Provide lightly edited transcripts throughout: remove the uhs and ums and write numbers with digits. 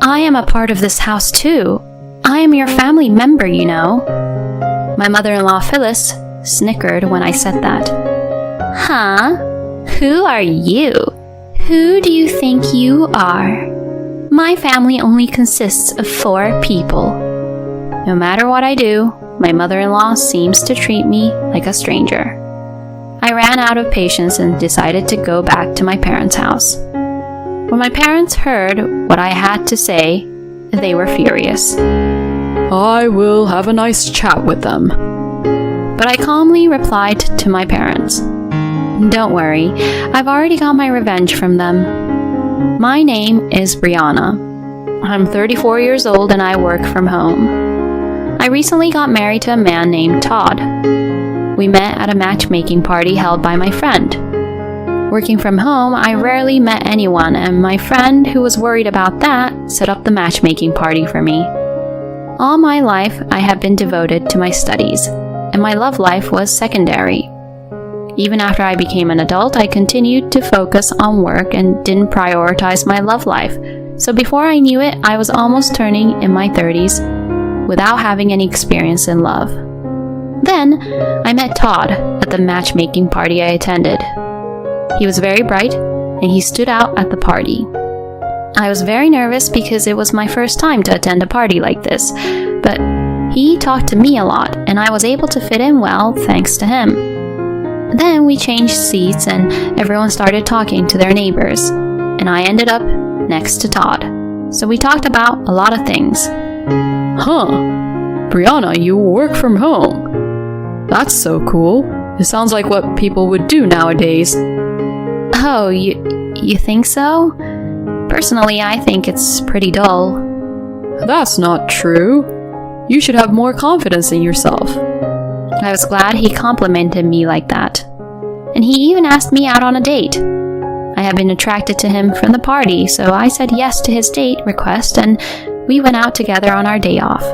I am a part of this house too. I am your family member, you know." My mother-in-law Phyllis snickered when I said that. "Huh? Who are you? Who do you think you are? My family only consists of 4 people. No matter what I do, my mother-in-law seems to treat me like a stranger." I ran out of patience and decided to go back to my parents' house. When my parents heard what I had to say, they were furious. "I will have a nice chat with them." But I calmly replied to my parents, "Don't worry, I've already got my revenge from them. My name is Brianna. I'm 34 years old and I work from home. I recently got married to a man named Todd. We met at a matchmaking party held by my friend. Working from home, I rarely met anyone, and my friend, who was worried about that, set up the matchmaking party for me. All my life, I have been devoted to my studies, and my love life was secondary. Even after I became an adult, I continued to focus on work and didn't prioritize my love life. So before I knew it, I was almost turning in my 30s without having any experience in love. Then, I met Todd at the matchmaking party I attended. He was very bright, and he stood out at the party. I was very nervous because it was my first time to attend a party like this, but he talked to me a lot, and I was able to fit in well thanks to him. Then we changed seats, and everyone started talking to their neighbors, and I ended up next to Todd. So we talked about a lot of things. "Huh, Brianna, you work from home. That's so cool. It sounds like what people would do nowadays." "Oh, you think so? Personally, I think it's pretty dull." "That's not true. You should have more confidence in yourself." I was glad he complimented me like that. And he even asked me out on a date. I had been attracted to him from the party, so I said yes to his date request, and we went out together on our day off.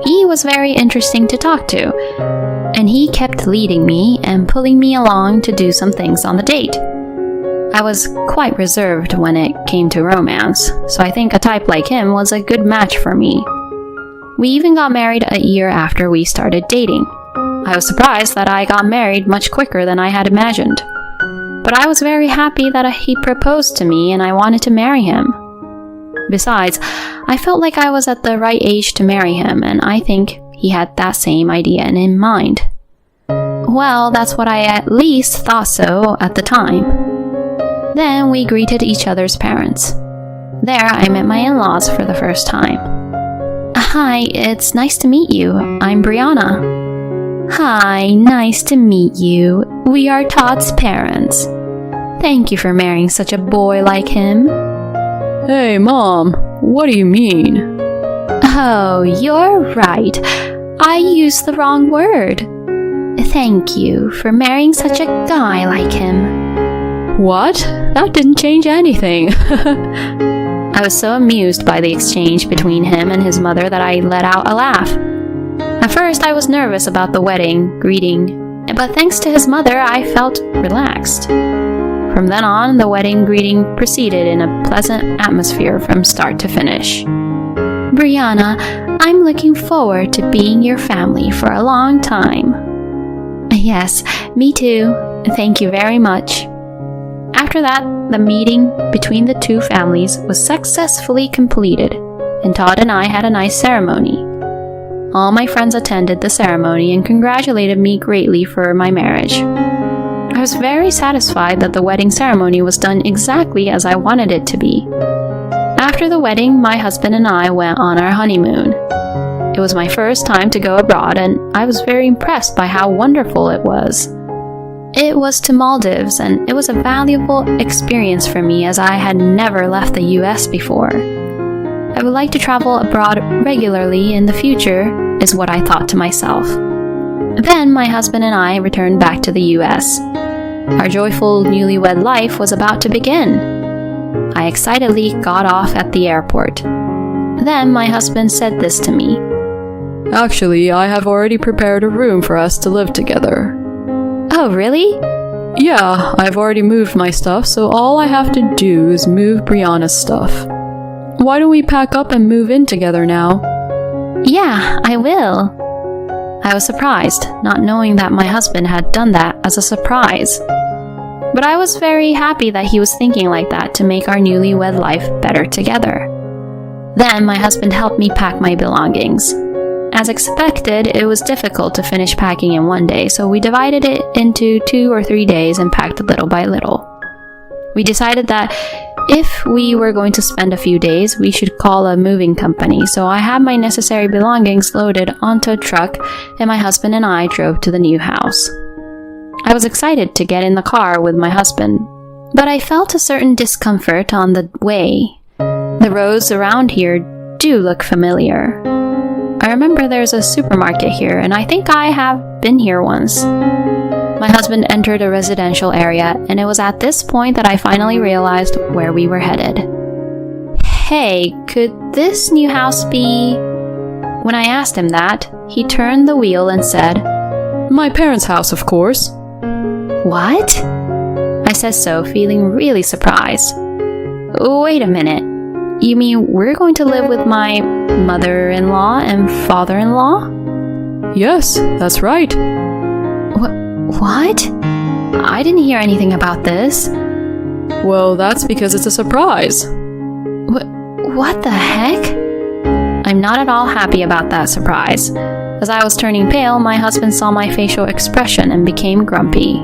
He was very interesting to talk to, and he kept leading me and pulling me along to do some things on the date. I was quite reserved when it came to romance, so I think a type like him was a good match for me. We even got married a year after we started dating. I was surprised that I got married much quicker than I had imagined. But I was very happy that he proposed to me and I wanted to marry him. Besides, I felt like I was at the right age to marry him, and I think he had that same idea in mind. Well, that's what I at least thought so at the time. Then we greeted each other's parents. There, I met my in-laws for the first time. "Hi, it's nice to meet you. I'm Brianna." "Hi, nice to meet you. We are Todd's parents. Thank you for marrying such a boy like him." "Hey, Mom, what do you mean?" "Oh, you're right. I used the wrong word. Thank you for marrying such a guy like him." "What? That didn't change anything." I was so amused by the exchange between him and his mother that I let out a laugh. At first, I was nervous about the wedding greeting, but thanks to his mother, I felt relaxed. From then on, the wedding greeting proceeded in a pleasant atmosphere from start to finish. "Brianna, I'm looking forward to being your family for a long time." "Yes, me too. Thank you very much." After that, the meeting between the two families was successfully completed, and Todd and I had a nice ceremony. All my friends attended the ceremony and congratulated me greatly for my marriage. I was very satisfied that the wedding ceremony was done exactly as I wanted it to be. After the wedding, my husband and I went on our honeymoon. It was my first time to go abroad, and I was very impressed by how wonderful it was. It was to Maldives, and it was a valuable experience for me as I had never left the US before. I would like to travel abroad regularly in the future, is what I thought to myself. Then my husband and I returned back to the US. Our joyful newlywed life was about to begin. I excitedly got off at the airport. Then my husband said this to me. "Actually, I have already prepared a room for us to live together." "Oh, really?" "Yeah, I've already moved my stuff, so all I have to do is move Brianna's stuff." why don't we pack up and move in together now? Yeah, I will. I was surprised, not knowing that my husband had done that as a surprise. But I was very happy that he was thinking like that to make our newlywed life better together. Then my husband helped me pack my belongings. As expected, it was difficult to finish packing in one day, so we divided it into 2 or 3 days and packed little by little. We decided that if we were going to spend a few days, we should call a moving company, so I had my necessary belongings loaded onto a truck and my husband and I drove to the new house. I was excited to get in the car with my husband, but I felt a certain discomfort on the way. The roads around here do look familiar. I remember there's a supermarket here, and I think I have been here once. My husband entered a residential area, and it was at this point that I finally realized where we were headed. Hey, could this new house be... When I asked him that, he turned the wheel and said, My parents' house, of course. What? I said so, feeling really surprised. Wait a minute. You mean we're going to live with my mother-in-law and father-in-law? Yes, that's right. What? I didn't hear anything about this. Well, that's because it's a surprise. What the heck? I'm not at all happy about that surprise. As I was turning pale, my husband saw my facial expression and became grumpy.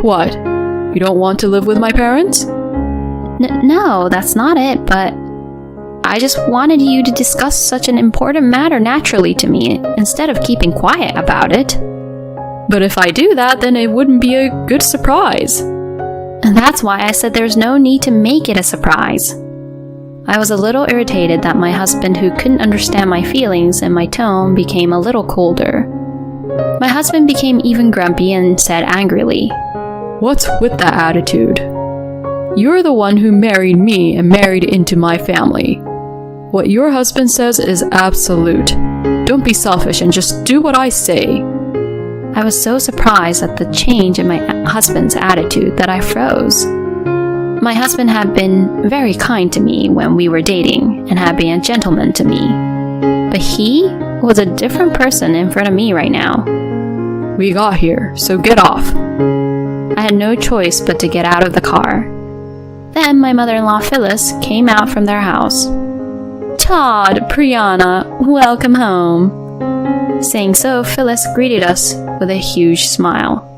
What? You don't want to live with my parents? No, that's not it, but I just wanted you to discuss such an important matter naturally to me instead of keeping quiet about it. But if I do that, then it wouldn't be a good surprise. And that's why I said there's no need to make it a surprise. I was a little irritated that my husband, who couldn't understand my feelings and my tone, became a little colder. My husband became even grumpy and said angrily, What's with that attitude? You're the one who married me and married into my family. What your husband says is absolute. Don't be selfish and just do what I say. I was so surprised at the change in my husband's attitude that I froze. My husband had been very kind to me when we were dating and had been a gentleman to me. But he was a different person in front of me right now. We got here, so get off. I had no choice but to get out of the car. Then my mother-in-law Phyllis came out from their house. Todd, Brianna, welcome home. Saying so, Phyllis greeted us with a huge smile.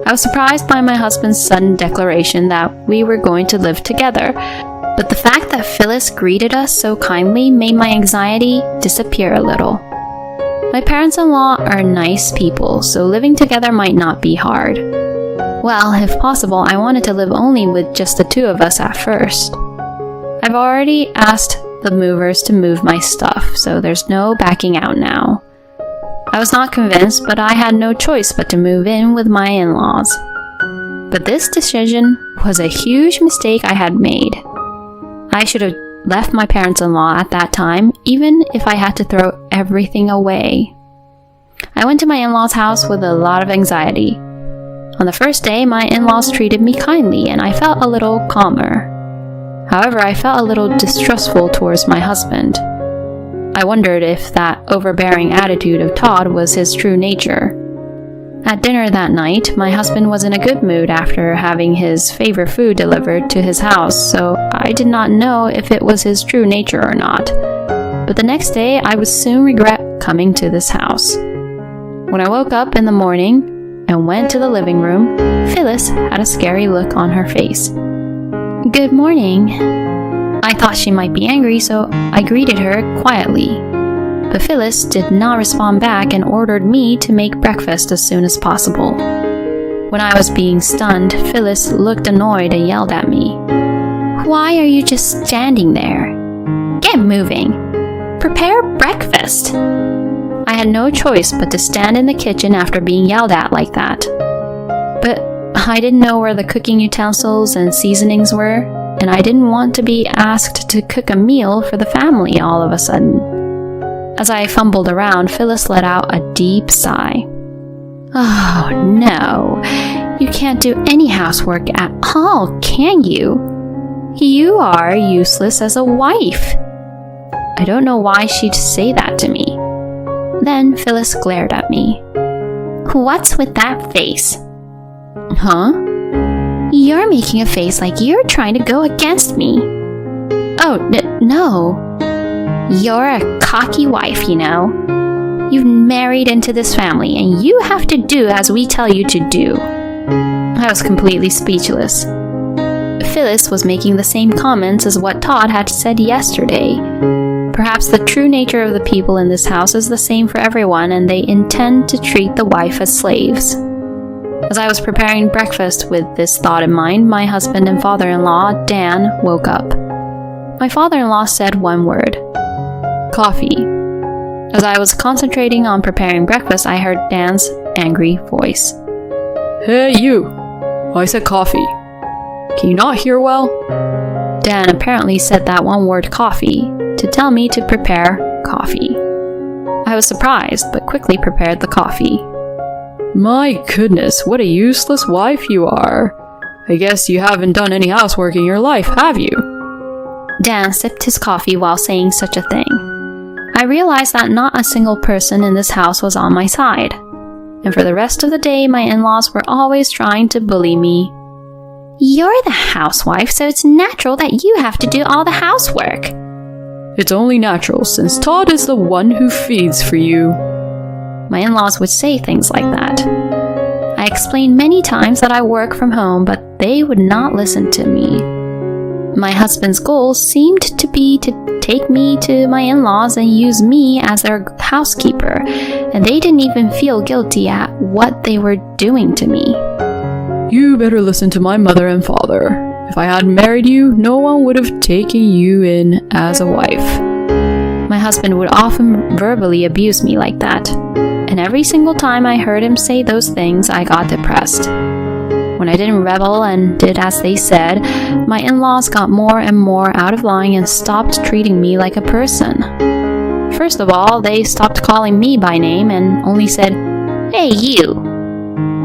I was surprised by my husband's sudden declaration that we were going to live together, but the fact that Phyllis greeted us so kindly made my anxiety disappear a little. My parents-in-law are nice people, so living together might not be hard. Well, if possible, I wanted to live only with just the two of us at first. I've already asked the movers to move my stuff, so there's no backing out now. I was not convinced, but I had no choice but to move in with my in-laws. But this decision was a huge mistake I had made. I should have left my parents-in-law at that time, even if I had to throw everything away. I went to my in-laws' house with a lot of anxiety. On the first day, my in-laws treated me kindly, and I felt a little calmer. However, I felt a little distrustful towards my husband. I wondered if that overbearing attitude of Todd was his true nature. At dinner that night, my husband was in a good mood after having his favorite food delivered to his house, so I did not know if it was his true nature or not. But the next day, I would soon regret coming to this house. When I woke up in the morning and went to the living room, Phyllis had a scary look on her face. Good morning. I thought she might be angry, so I greeted her quietly. But Phyllis did not respond back and ordered me to make breakfast as soon as possible. When I was being stunned, Phyllis looked annoyed and yelled at me. Why are you just standing there? Get moving. Prepare breakfast. I had no choice but to stand in the kitchen after being yelled at like that. But I didn't know where the cooking utensils and seasonings were, and I didn't want to be asked to cook a meal for the family all of a sudden. As I fumbled around, Phyllis let out a deep sigh. Oh no, you can't do any housework at all, can you? You are useless as a wife. I don't know why she'd say that to me. Then Phyllis glared at me. What's with that face? Huh? You're making a face like you're trying to go against me. Oh, no. You're a cocky wife, you know. You've married into this family, and you have to do as we tell you to do. I was completely speechless. Phyllis was making the same comments as what Todd had said yesterday. Perhaps the true nature of the people in this house is the same for everyone, and they intend to treat the wife as slaves. As I was preparing breakfast with this thought in mind, my husband and father-in-law, Dan, woke up. My father-in-law said one word: coffee. As I was concentrating on preparing breakfast, I heard Dan's angry voice. Hey, you! I said coffee. Can you not hear well? Dan apparently said that one word, coffee, to tell me to prepare coffee. I was surprised, but quickly prepared the coffee. My goodness, what a useless wife you are. I guess you haven't done any housework in your life, have you? Dan sipped his coffee while saying such a thing. I realized that not a single person in this house was on my side. And for the rest of the day, my in-laws were always trying to bully me. You're the housewife, so it's natural that you have to do all the housework. It's only natural, since Todd is the one who feeds for you. My in-laws would say things like that. I explained many times that I work from home, but they would not listen to me. My husband's goal seemed to be to take me to my in-laws and use me as their housekeeper, and they didn't even feel guilty at what they were doing to me. You better listen to my mother and father. If I hadn't married you, no one would have taken you in as a wife. My husband would often verbally abuse me like that, and every single time I heard him say those things, I got depressed. When I didn't rebel and did as they said, my in-laws got more and more out of line and stopped treating me like a person. First of all, they stopped calling me by name and only said, "Hey, you."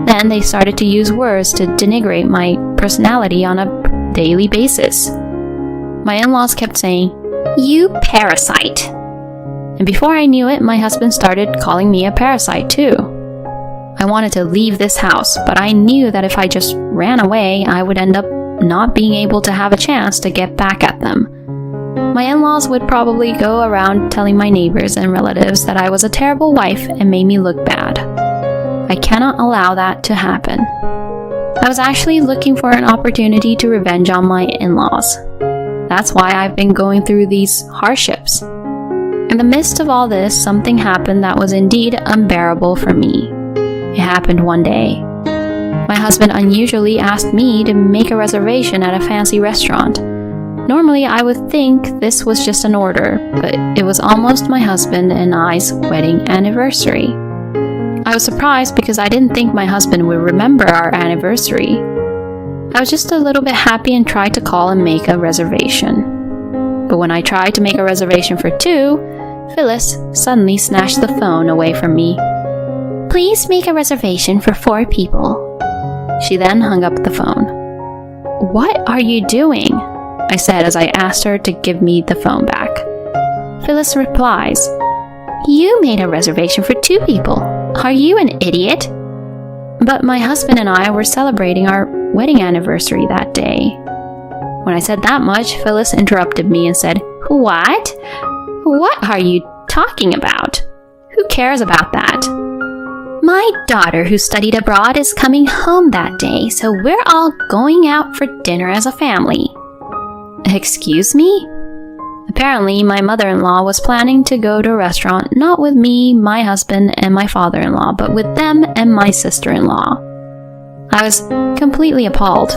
Then they started to use words to denigrate my personality on a daily basis. My in-laws kept saying, "You parasite." And before I knew it, my husband started calling me a parasite too. I wanted to leave this house, but I knew that if I just ran away, I would end up not being able to have a chance to get back at them. My in-laws would probably go around telling my neighbors and relatives that I was a terrible wife and made me look bad. I cannot allow that to happen. I was actually looking for an opportunity to revenge on my in-laws. That's why I've been going through these hardships. In the midst of all this, something happened that was indeed unbearable for me. It happened one day. My husband unusually asked me to make a reservation at a fancy restaurant. Normally, I would think this was just an order, but it was almost my husband and I's wedding anniversary. I was surprised because I didn't think my husband would remember our anniversary. I was just a little bit happy and tried to call and make a reservation. But when I tried to make a reservation for 2, Phyllis suddenly snatched the phone away from me. "Please make a reservation for 4 people." She then hung up the phone. "What are you doing?" I said as I asked her to give me the phone back. Phyllis replies, "You made a reservation for 2 people. Are you an idiot?" But my husband and I were celebrating our wedding anniversary that day. When I said that much, Phyllis interrupted me and said, "What? What are you talking about? Who cares about that? My daughter who studied abroad is coming home that day, so we're all going out for dinner as a family." Excuse me? Apparently, my mother-in-law was planning to go to a restaurant not with me, my husband, and my father-in-law, but with them and my sister-in-law. I was completely appalled.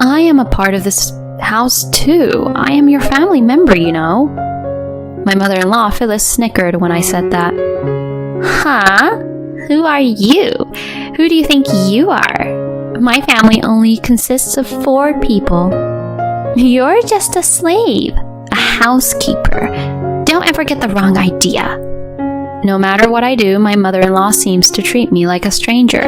I am a part of this house too. I am your family member, you know. My mother-in-law, Phyllis, snickered when I said that. Huh? Who are you? Who do you think you are? My family only consists of 4 people. You're just a slave, a housekeeper. Don't ever get the wrong idea. No matter what I do, my mother-in-law seems to treat me like a stranger.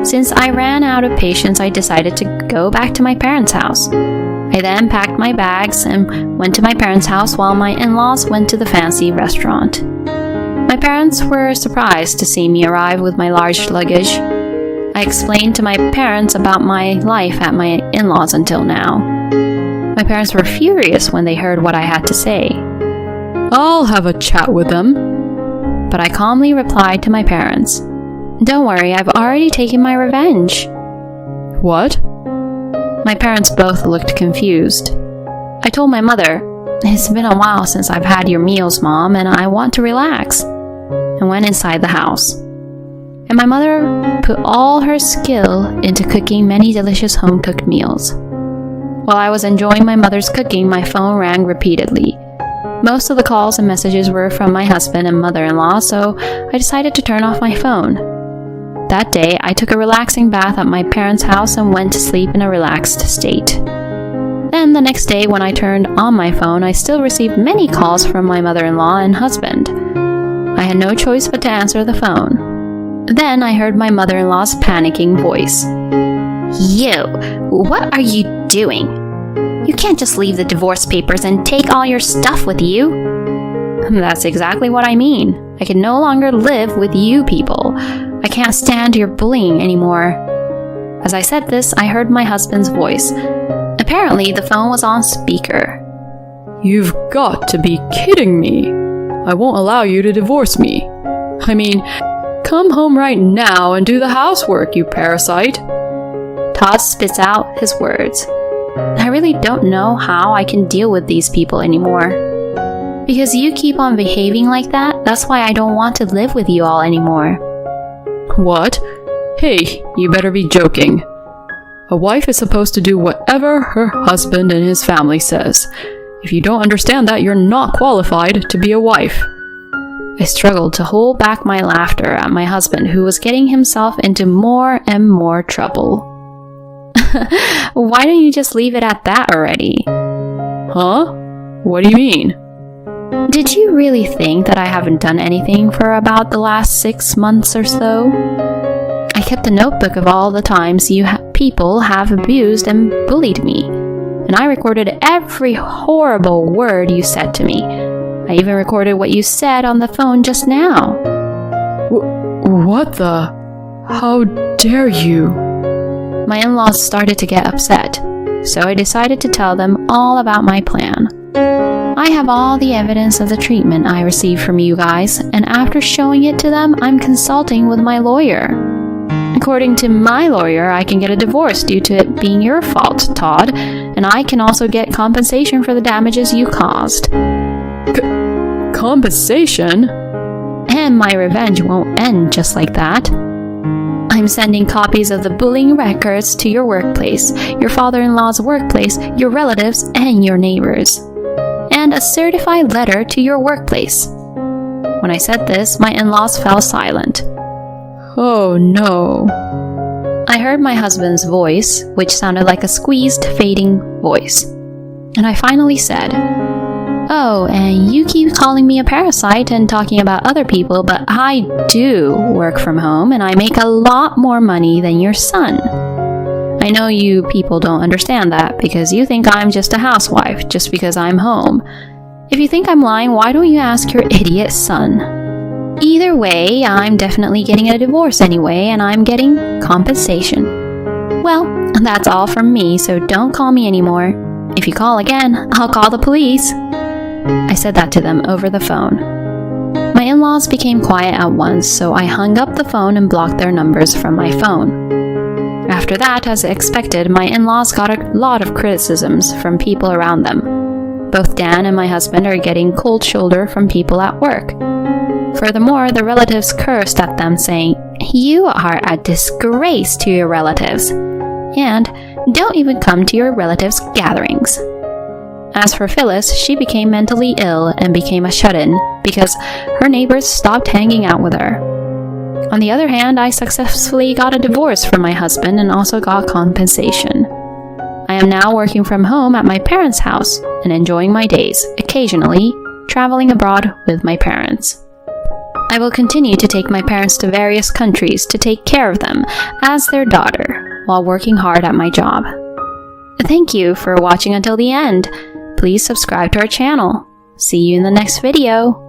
Since I ran out of patience, I decided to go back to my parents' house. I I then packed my bags and went to my parents' house while my in-laws went to the fancy restaurant. My parents were surprised to see me arrive with my large luggage. I explained to my parents about my life at my in-laws until now. My parents were furious when they heard what I had to say. I'll have a chat with them. But I calmly replied to my parents, "Don't worry, I've already taken my revenge." What? My parents both looked confused. I told my mother, "It's been a while since I've had your meals, Mom, and I want to relax," and went inside the house. And my mother put all her skill into cooking many delicious home-cooked meals. While I was enjoying my mother's cooking, my phone rang repeatedly. Most of the calls and messages were from my husband and mother-in-law, so I decided to turn off my phone. That day, I took a relaxing bath at my parents' house and went to sleep in a relaxed state. Then the next day, when I turned on my phone, I still received many calls from my mother-in-law and husband. I had no choice but to answer the phone. Then I heard my mother-in-law's panicking voice. "You, what are you doing? You can't just leave the divorce papers and take all your stuff with you." That's exactly what I mean. I can no longer live with you people. I can't stand your bullying anymore. As I said this, I heard my husband's voice. Apparently, the phone was on speaker. You've got to be kidding me. I won't allow you to divorce me. I mean, come home right now and do the housework, you parasite. Todd spits out his words. I really don't know how I can deal with these people anymore. Because you keep on behaving like that, that's why I don't want to live with you all anymore. What? Hey, you better be joking. A wife is supposed to do whatever her husband and his family says. If you don't understand that, you're not qualified to be a wife. I struggled to hold back my laughter at my husband, who was getting himself into more and more trouble. Why don't you just leave it at that already? Huh? What do you mean? Did you really think that I haven't done anything for about the last 6 months or so? I kept a notebook of all the times you people have abused and bullied me, and I recorded every horrible word you said to me. I even recorded what you said on the phone just now. What the? How dare you? My in-laws started to get upset, so I decided to tell them all about my plan. I have all the evidence of the treatment I received from you guys, and after showing it to them, I'm consulting with my lawyer. According to my lawyer, I can get a divorce due to it being your fault, Todd, and I can also get compensation for the damages you caused. Compensation? And my revenge won't end just like that. I'm sending copies of the bullying records to your workplace, your father-in-law's workplace, your relatives, and your neighbors. And a certified letter to your workplace. When I said this, my in-laws fell silent. Oh no. I heard my husband's voice, which sounded like a squeezed, fading voice. And I finally said, "Oh, and you keep calling me a parasite and talking about other people, but I do work from home and I make a lot more money than your son. I know you people don't understand that because you think I'm just a housewife just because I'm home. If you think I'm lying, why don't you ask your idiot son? Either way, I'm definitely getting a divorce anyway, and I'm getting compensation. Well, that's all from me, so don't call me anymore. If you call again, I'll call the police." I said that to them over the phone. My in-laws became quiet at once, so I hung up the phone and blocked their numbers from my phone. After that, as expected, my in-laws got a lot of criticisms from people around them. Both Dan and my husband are getting cold shoulder from people at work. Furthermore, the relatives cursed at them, saying, "You are a disgrace to your relatives, and don't even come to your relatives' gatherings." As for Phyllis, she became mentally ill and became a shut-in because her neighbors stopped hanging out with her. On the other hand, I successfully got a divorce from my husband and also got compensation. I am now working from home at my parents' house and enjoying my days, occasionally traveling abroad with my parents. I will continue to take my parents to various countries to take care of them as their daughter while working hard at my job. Thank you for watching until the end. Please subscribe to our channel. See you in the next video.